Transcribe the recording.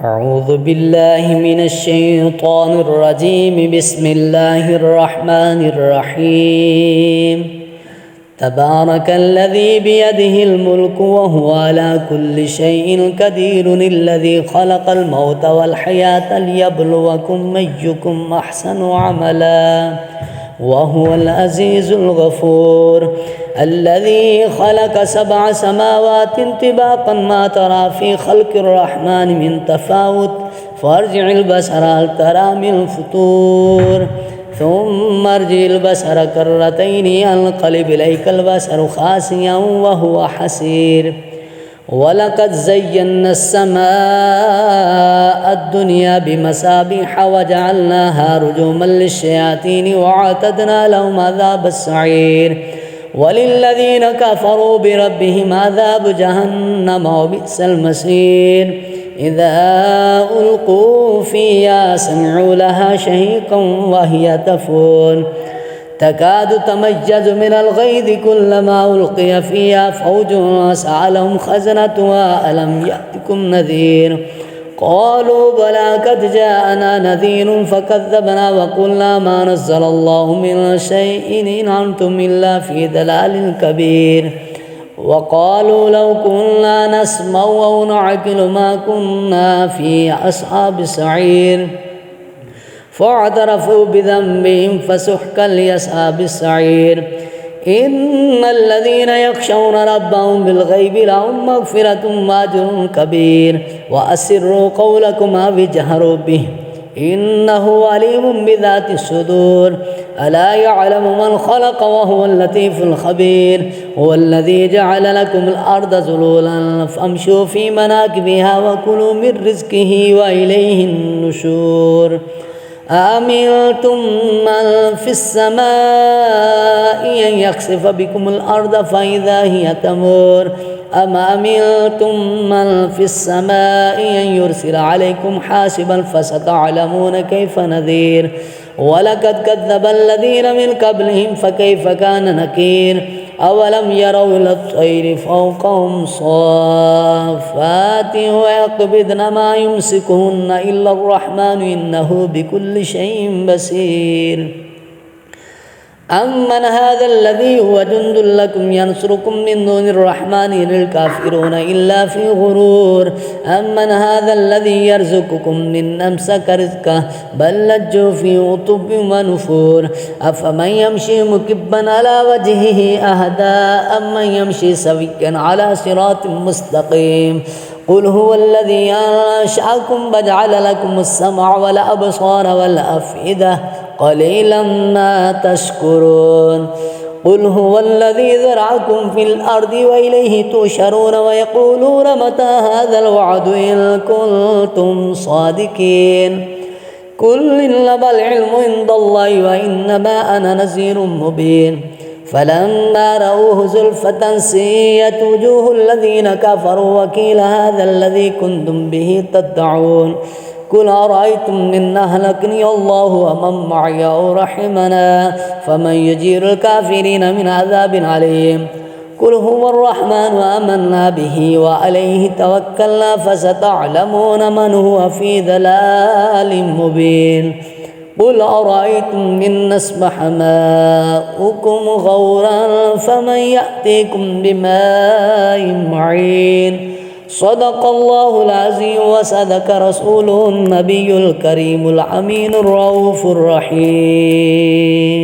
أعوذ بالله من الشيطان الرجيم. بسم الله الرحمن الرحيم. تبارك الذي بيده الملك وهو على كل شيء قدير، الذي خلق الموت والحياة ليبلوكم أيكم أحسن عملا وهو العزيز الغفور. الذي خلق 7 سماوات طباقا، ما ترى في خلق الرحمن من تفاوت، فارجع البصر هل ترى من فطور، ثم ارجع البصر كرتين ينقلب إليك البصر خاسئا وهو حسير. ولقد زينا السماء الدنيا بمصابيح وجعلناها رجوما للشياطين وأعتدنا لهم عذاب السعير. وللذين كفروا بربهم عذاب جهنم وبئس المصير. إذا ألقوا فيها سمعوا لها شهيقا وهي تفور، تكاد تميز من الغيظ كلما ألقي فيها فوج سألهم خزنتها ألم يأتكم نذير، قالوا بلى قد جاءنا نذير فكذبنا وقلنا ما نزل الله من شيء إن أنتم إلا في ضلال كبير. وقالوا لو كنا نسمع أو نعقل ما كنا في أصحاب السعير، فاعترفوا بذنبهم فسحقا لأصحاب السعير. إن الذين يخشون ربهم بالغيب لهم مغفرة وأجر كبير. وأسروا قولكم أو اجهروا به إنه عليم بذات الصدور. ألا يعلم من خلق وهو اللطيف الخبير. هو الذي جعل لكم الأرض ذلولا فامشوا في مناكبها وكلوا من رزقه وإليه النشور. أأمنتم من في السماء أن يخسف بكم الأرض فإذا هي تمور، أم أمنتم من في السماء أن يرسل عليكم حاسبا فستعلمون كيف نذير. ولقد كذب الذين من قبلهم فكيف كان نكير. أولم يروا إلى الطير فوقهم صافات ويقبضن ما يمسكهن إلا الرحمن إنه بكل شيء بصير. أمن هذا الذي هو جند لكم ينصركم من دون الرحمن إن الكافرون إلا في غرور. أمن هذا الذي يرزقكم من أمسك رزقه بل لجوا في عتب ونفور. أفمن يمشي مكبا على وجهه أهدى أمن يمشي سويا على صراط مستقيم. قل هو الذي أنشأكم وجعل لكم السمع والأبصار والأفئدة قليلا ما تشكرون. قل هو الذي ذرعكم في الأرض وإليه تحشرون ويقولون متى هذا الوعد إن كنتم صادقين. قل إنما العلم عند الله وإنما أنا نذير مبين. فلما رأوه زلفة سيئت وجوه الذين كفروا وقيل هذا الذي كنتم به تدعون. قل أرأيتم إن أهلكني الله ومن معي أو رحمنا فمن يجير الكافرين من عذاب عليم. قل هو الرحمن آمنا به وعليه توكلنا فستعلمون من هو في ضلال مبين. قل أرأيتم إن أصبح ماؤكم غورا فمن يأتيكم بماء معين. صدق الله العظيم وصدق رسوله النبي الكريم الأمين الرؤوف الرحيم.